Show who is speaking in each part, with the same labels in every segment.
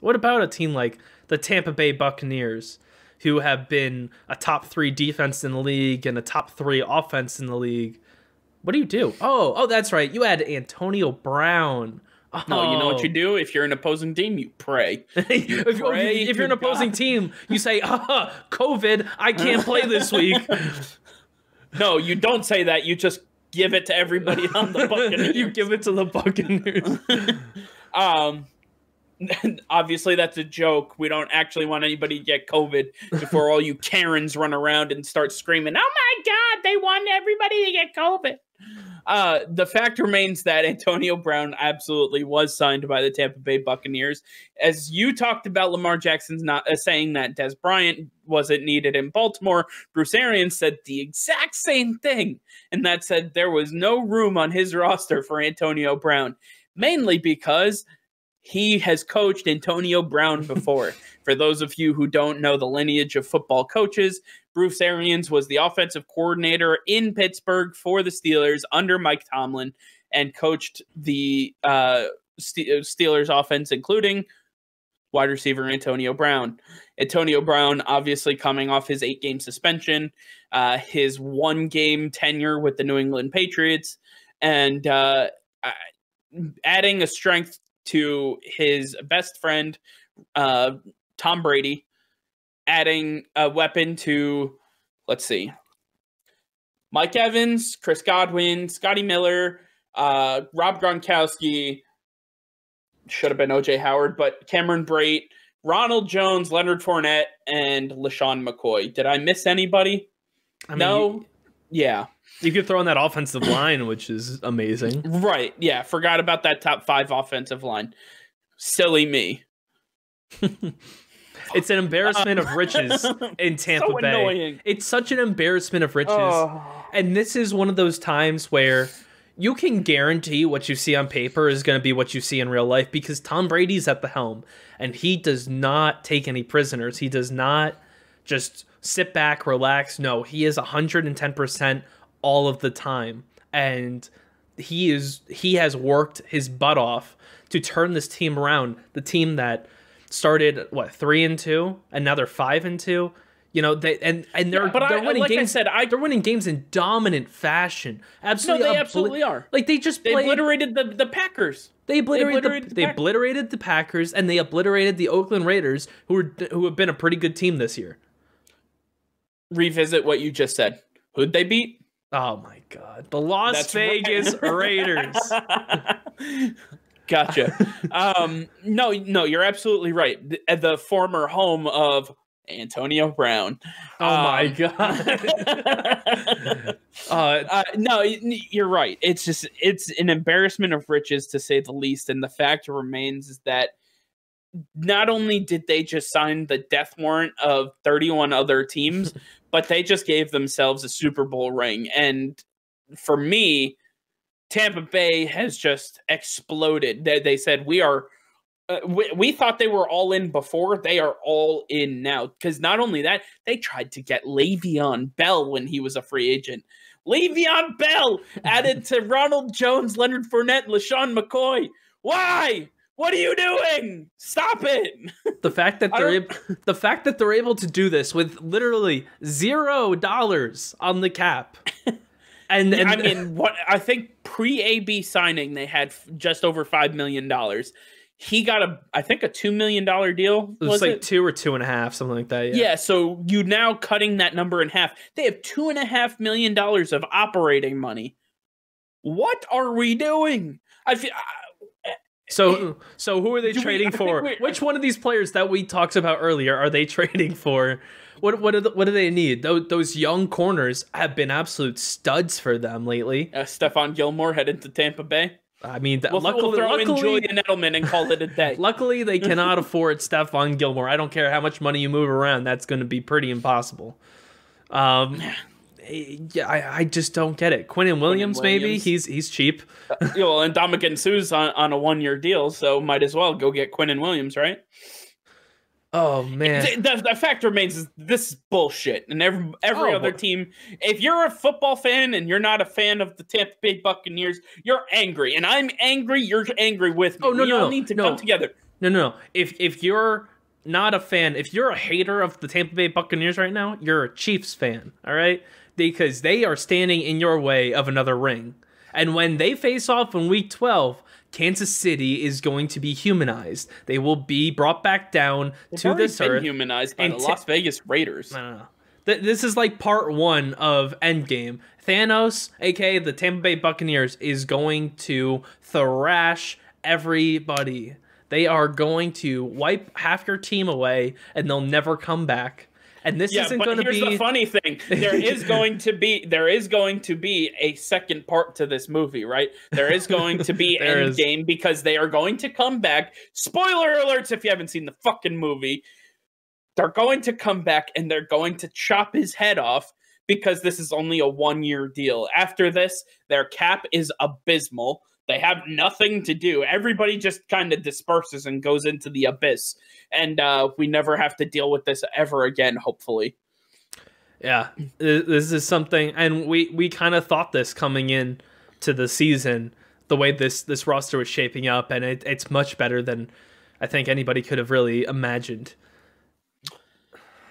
Speaker 1: What about a team like the Tampa Bay Buccaneers, who have been a top 3 defense in the league and a top 3 offense in the league? What do you do? Oh, that's right. You had Antonio Brown.
Speaker 2: No, you know what you do? If you're an opposing team, you pray.
Speaker 1: If you're an opposing team, you say, COVID, I can't play this week.
Speaker 2: No, you don't say that. You just give it to everybody on the Buccaneers.
Speaker 1: You give it to the Buccaneers.
Speaker 2: Obviously, that's a joke. We don't actually want anybody to get COVID before all you Karens run around and start screaming, oh my God, they want everybody to get COVID. The fact remains that Antonio Brown absolutely was signed by the Tampa Bay Buccaneers. As you talked about Lamar Jackson's not saying that Des Bryant wasn't needed in Baltimore, Bruce Arians said the exact same thing, and that said there was no room on his roster for Antonio Brown, mainly because he has coached Antonio Brown before. For those of you who don't know the lineage of football coaches, Bruce Arians was the offensive coordinator in Pittsburgh for the Steelers under Mike Tomlin and coached the Steelers offense, including wide receiver Antonio Brown. Antonio Brown, obviously coming off his 8-game suspension, his 1-game tenure with the New England Patriots, and adding a strength to his best friend, Tom Brady, adding a weapon to, let's see, Mike Evans, Chris Godwin, Scotty Miller, Rob Gronkowski, should have been O.J. Howard, but Cameron Brate, Ronald Jones, Leonard Fournette, and LaShawn McCoy. Did I miss anybody? No? Yeah.
Speaker 1: You could throw in that offensive line, which is amazing.
Speaker 2: Right, yeah. Forgot about that top 5 offensive line. Silly me.
Speaker 1: It's an embarrassment of riches in Tampa Bay.
Speaker 2: Annoying.
Speaker 1: It's such an embarrassment of riches. And this is one of those times where you can guarantee what you see on paper is going to be what you see in real life, because Tom Brady's at the helm and he does not take any prisoners. He does not just sit back, relax. No, he is 110% all of the time. And he has worked his butt off to turn this team around. The team that started 3-2 and now they're 5-2. You know, they're winning
Speaker 2: like
Speaker 1: games.
Speaker 2: they're
Speaker 1: winning games in dominant fashion. Absolutely,
Speaker 2: no, they absolutely are.
Speaker 1: Like they
Speaker 2: obliterated the Packers.
Speaker 1: They obliterated the Packers, and they obliterated the Oakland Raiders, who have been a pretty good team this year.
Speaker 2: Revisit what you just said. Who'd they beat?
Speaker 1: Oh my God, the Las Vegas Raiders.
Speaker 2: Gotcha. No, you're absolutely right. The former home of Antonio Brown.
Speaker 1: Oh my God.
Speaker 2: No, you're right. It's an embarrassment of riches, to say the least. And the fact remains is that not only did they just sign the death warrant of 31 other teams, but they just gave themselves a Super Bowl ring. And for me, Tampa Bay has just exploded. They said, we thought they were all in before. They are all in now. Because not only that, they tried to get Le'Veon Bell when he was a free agent. Le'Veon Bell added to Ronald Jones, Leonard Fournette, LaShawn McCoy. Why? What are you doing? Stop it!
Speaker 1: The fact that they're able to do this with literally $0 on the cap. And
Speaker 2: I mean, what I think pre-AB signing they had just over $5 million. He got I think a $2 million deal.
Speaker 1: It was like 2 or 2.5, something like that.
Speaker 2: Yeah. So you now cutting that number in half. They have $2.5 million of operating money. What are we doing?
Speaker 1: So who are they trading for? Which one of these players that we talked about earlier are they trading for? What do they need? Those young corners have been absolute studs for them lately.
Speaker 2: Stephon Gilmore headed to Tampa Bay.
Speaker 1: I mean,
Speaker 2: we'll throw in Julian Edelman and call it a day.
Speaker 1: Luckily, they cannot afford Stephon Gilmore. I don't care how much money you move around; that's going to be pretty impossible. Yeah, I just don't get it. Quinnen Williams, maybe he's cheap.
Speaker 2: Well, and Ndamukong Suh's on a 1-year deal, so might as well go get Quinnen Williams, right?
Speaker 1: Oh man,
Speaker 2: the fact remains is this is bullshit. And every other team, if you're a football fan and you're not a fan of the Tampa Bay Buccaneers, you're angry, and I'm angry. You're angry with me.
Speaker 1: Oh no,
Speaker 2: we all need to come together.
Speaker 1: No. If you're not a fan, if you're a hater of the Tampa Bay Buccaneers right now, you're a Chiefs fan, all right? Because they are standing in your way of another ring. And when they face off in Week 12, Kansas City is going to be humanized. They will be brought back down to this earth.
Speaker 2: Humanized by the Las Vegas Raiders.
Speaker 1: No. This is like part 1 of Endgame. Thanos, aka the Tampa Bay Buccaneers, is going to thrash everybody. They are going to wipe half your team away, and they'll never come back. And this isn't going to be.
Speaker 2: Here's the funny thing: there is going to be a second part to this movie, right? There is going to be Endgame because they are going to come back. Spoiler alerts if you haven't seen the fucking movie. They're going to come back and they're going to chop his head off because this is only a 1-year deal. After this, their cap is abysmal. They have nothing to do. Everybody just kind of disperses and goes into the abyss. And we never have to deal with this ever again, hopefully.
Speaker 1: Yeah, this is something. And we kind of thought this coming in to the season, the way this roster was shaping up. And it's much better than I think anybody could have really imagined.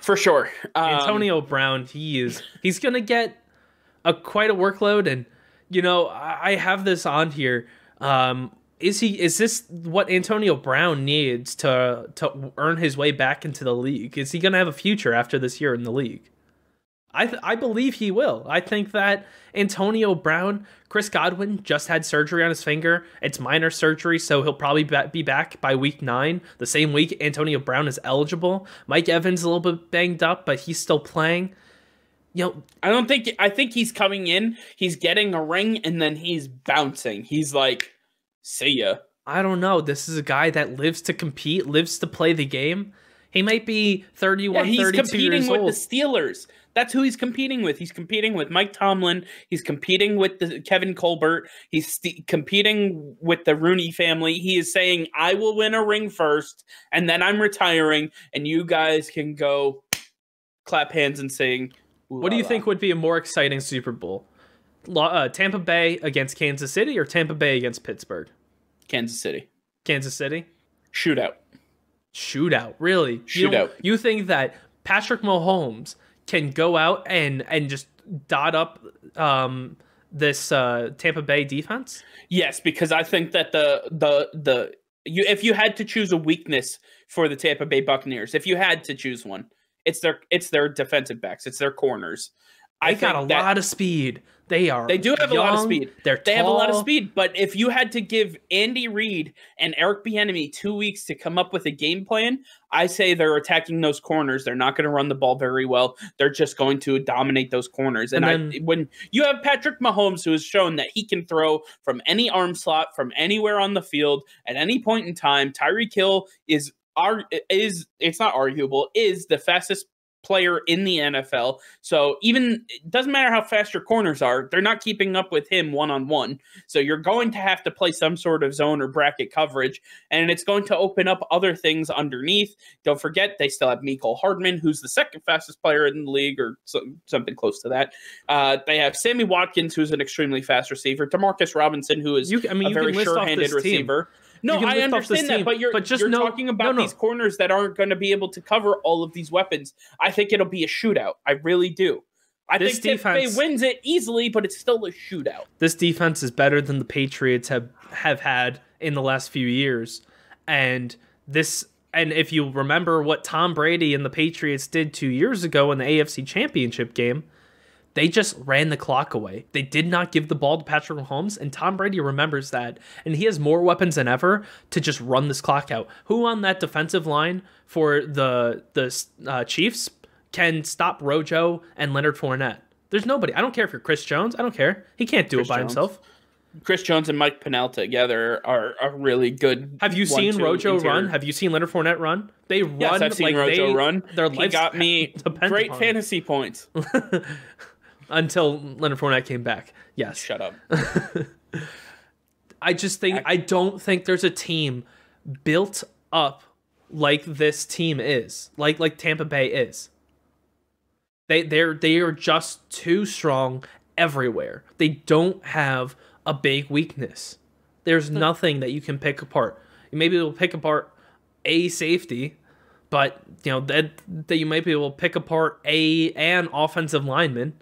Speaker 2: For sure.
Speaker 1: Antonio Brown, he's going to get quite a workload. And I have this on here. Is this what Antonio Brown needs to earn his way back into the league? Is he going to have a future after this year in the league? I believe he will. I think that Antonio Brown, Chris Godwin just had surgery on his finger. It's minor surgery, so he'll probably be back by week 9. The same week Antonio Brown is eligible. Mike Evans is a little bit banged up, but he's still playing.
Speaker 2: I think he's coming in, he's getting a ring, and then he's bouncing. He's like, see ya.
Speaker 1: I don't know. This is a guy that lives to compete, lives to play the game. He might be 31, 32 years old. He's
Speaker 2: competing with the Steelers. That's who he's competing with. He's competing with Mike Tomlin. He's competing with Kevin Colbert. He's competing with the Rooney family. He is saying, I will win a ring first, and then I'm retiring, and you guys can go clap hands and sing.
Speaker 1: What do you think would be a more exciting Super Bowl? Tampa Bay against Kansas City or Tampa Bay against Pittsburgh?
Speaker 2: Kansas City.
Speaker 1: Kansas City?
Speaker 2: Shootout,
Speaker 1: really?
Speaker 2: Shootout.
Speaker 1: You think that Patrick Mahomes can go out and just dot up this Tampa Bay defense?
Speaker 2: Yes, because I think that if you had to choose a weakness for the Tampa Bay Buccaneers, if you had to choose one, it's their defensive backs. It's their corners.
Speaker 1: They got a lot of speed. They do
Speaker 2: have
Speaker 1: young,
Speaker 2: a lot of speed.
Speaker 1: They
Speaker 2: have a lot of speed. But if you had to give Andy Reid and Eric Bieniemy 2 weeks to come up with a game plan, I say they're attacking those corners. They're not going to run the ball very well. They're just going to dominate those corners. And when you have Patrick Mahomes, who has shown that he can throw from any arm slot, from anywhere on the field at any point in time, Tyreek Hill is it's not arguable, is the fastest player in the NFL. So even it doesn't matter how fast your corners are, they're not keeping up with him one-on-one. So you're going to have to play some sort of zone or bracket coverage, and it's going to open up other things underneath. Don't forget, they still have Mecole Hardman, who's the second fastest player in the league, or something close to that. They have Sammy Watkins, who's an extremely fast receiver. Demarcus Robinson, who is a very sure-handed receiver. No, I understand that, but you're talking about these corners that aren't going to be able to cover all of these weapons. I think it'll be a shootout. I really do. I think Tampa Bay wins it easily, but it's still a shootout.
Speaker 1: This defense is better than the Patriots have had in the last few years. And if you remember what Tom Brady and the Patriots did 2 years ago in the AFC Championship game, they just ran the clock away. They did not give the ball to Patrick Mahomes, and Tom Brady remembers that. And he has more weapons than ever to just run this clock out. Who on that defensive line for the Chiefs can stop Rojo and Leonard Fournette? There's nobody. I don't care if you're Chris Jones. I don't care. He can't do it by himself.
Speaker 2: Chris Jones and Mike Pennell together are really good.
Speaker 1: Have you seen Rojo run? Have you seen Leonard Fournette run? They run.
Speaker 2: Yes, I've seen Rojo run. He got me great fantasy points.
Speaker 1: Until Leonard Fournette came back. Yes.
Speaker 2: Shut up.
Speaker 1: I don't think there's a team built up like this team is. Like Tampa Bay is. They are just too strong everywhere. They don't have a big weakness. There's nothing that you can pick apart. Maybe they'll pick apart a safety, but that you might be able to pick apart an offensive lineman.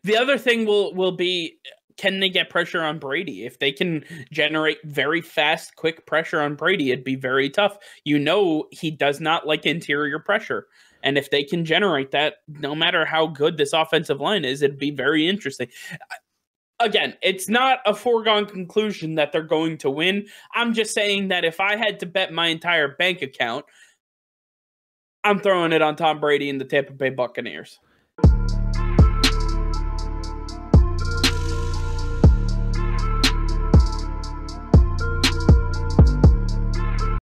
Speaker 2: The other thing will be, can they get pressure on Brady? If they can generate very fast, quick pressure on Brady, it'd be very tough. He does not like interior pressure. And if they can generate that, no matter how good this offensive line is, it'd be very interesting. Again, it's not a foregone conclusion that they're going to win. I'm just saying that if I had to bet my entire bank account, I'm throwing it on Tom Brady and the Tampa Bay Buccaneers.